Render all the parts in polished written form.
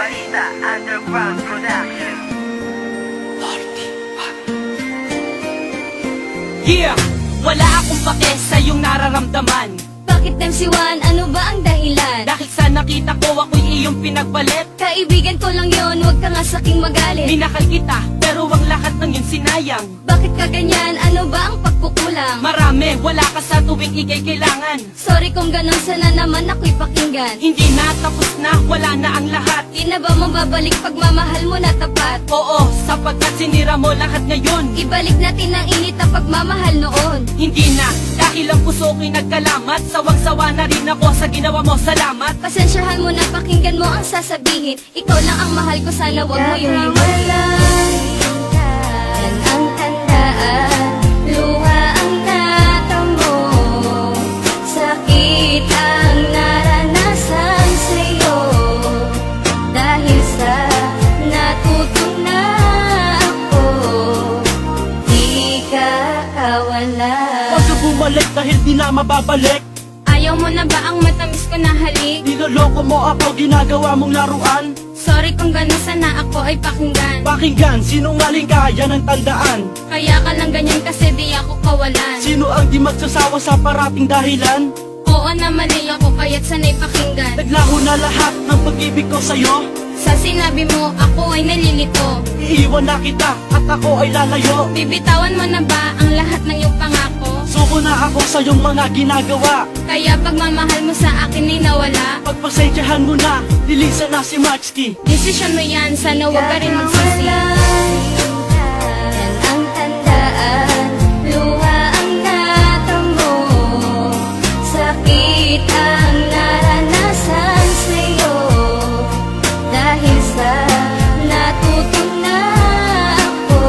Balita Underground Production. Yeah! Wala akong pake sa iyong nararamdaman. Bakit MC1? Ano ba ang dahilan? Dahil sa nakita ko ako'y iyong pinagpalit. Kaibigan ko lang yon, huwag ka nga saking magalit. Minakal kita, pero ang lahat ng yun sinayang. Bakit ka ganyan? Ano ba ang pagkukulang? Marami, wala ka sa tuwing ikay kailangan. Sorry kung ganun, sana naman ako'y pakinggan. Hindi na, tapos na, wala na ang lahat. Di na ba mababalik pagmamahal mo na tapat? Oo, sapagkat sinira mo lahat ngayon. Ibalik natin ang init na pagmamahal noon. Hindi na, dahil ang puso ko'y nagkalamat. Sawang-sawa na rin ako sa ginawa mo, salamat. Pasensyahan mo na, pakinggan mo ang sasabihin. Ikaw lang ang mahal ko, sana wag mo yung limutin. Yan ang tandaan, luha ang natamo, sakit ang naranasan sa'yo. Dahil sa natutunan ako, di ka kawala. Huwag ka bumalik dahil di na mababalik. Ayaw mo na ba ang matamis ko na halik? Niloloko mo ako, ginagawa mong laruan. Sorry kung gano'n, sana ako ay pakinggan. Pakinggan, sinungaling ka, yan ang tandaan. Kaya ka lang ganyan kasi di ako kawalan. Sino ang di magsasawa sa parating dahilan? Oo na, mali ako kaya't sanay pakinggan. Naglaho na lahat ng pag-ibig ko sa'yo. Sa sinabi mo, ako ay nalilito. Iiwan na kita at ako ay lalayo. Bibitawan mo na ba ang lahat ng iyong pangako? Suko na ako sa iyong mga ginagawa. Kaya pagmamahal mo sa akin ay nawala. Pagpasensyahan mo na, lilisan na si Maxky. Desisyon mo yan, sana huwag ka rin magsisi. Yan ang tandaan, luha ang natamo, sakit ang naranasan sa'yo. Dahil sa natutunan ako,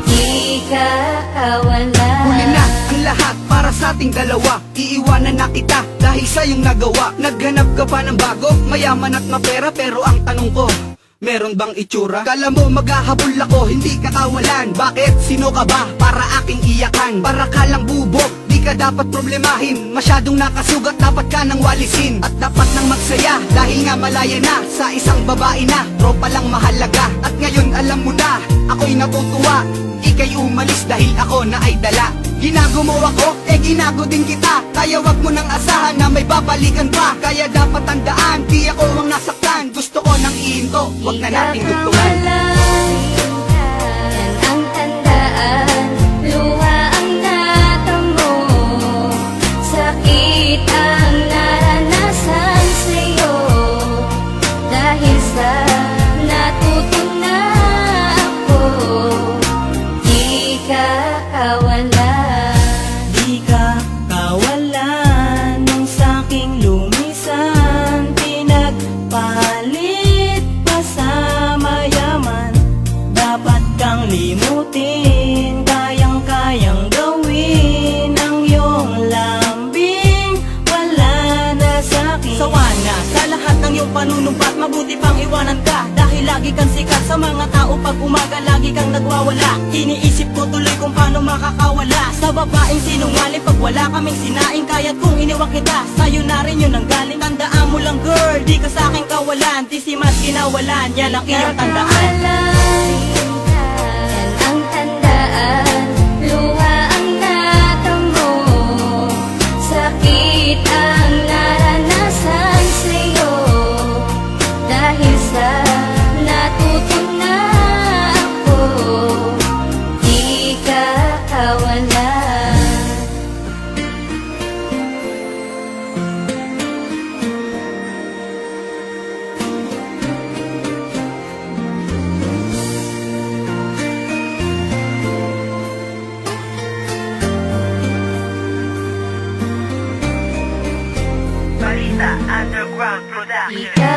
di ka kawala. Huli na ang lahat para sa ating dalawa. Iiwanan na kita dahil sa iyong nagawa. Naghanap ka pa ng bago, mayaman at mapera. Pero ang tanong ko, meron bang itsura? Kala mo maghahabol ako, hindi ka kawalan. Bakit? Sino ka ba para aking iyakan? Para ka lang bubog, di ka dapat problemahin. Masyadong nakasugat, dapat ka nang walisin. At dapat nang magsaya, dahil nga malaya na sa isang babae na tropa lang mahalaga. At ngayon alam mo na, ako'y natutuwa. Ika'y umalis dahil ako na ay dala. Ginago mo ako, ginago din kita. Kaya wag mo nang asahan na may babalikan pa. Kaya dapat tandaan, di ako ang nasaktan. Gusto ko nang ihinto, wag na nating dugtungan. Yan ang tandaan, luha ang natamo, sakit ang naranasan sa'yo. Dahil sa natutunan ako, di ka kawala. Di ka kawalan nung saking lumisan. Pinagpalit pa sa mayaman. Dapat kang limutin, kayang-kayang gawin ang iyong lambing. Wala na sa'kin. Sawa na sa lahat ng iyong panunumpat, mabuti pang iwanan ka. Dahil lagi kang sikat sa mga tao, pag umaga lagi kang nagwawala. Iniisip ko tuloy kung paano makakawala sa babaeng sinungaling pag wala kaming sinaing. Kaya't kung iniwan kita, sa'yo na rin yun ang galing. Tandaan mo lang girl, di ka sa'kin kawalan. Di si mas kinawalan, yan ang iyong tandaan. Yan ang tandaan, luha ang natamo, sakit ang naranasan sa'yo. Dahil sa natutunan ako, di ka kawala. Balita Underground Di Production. ka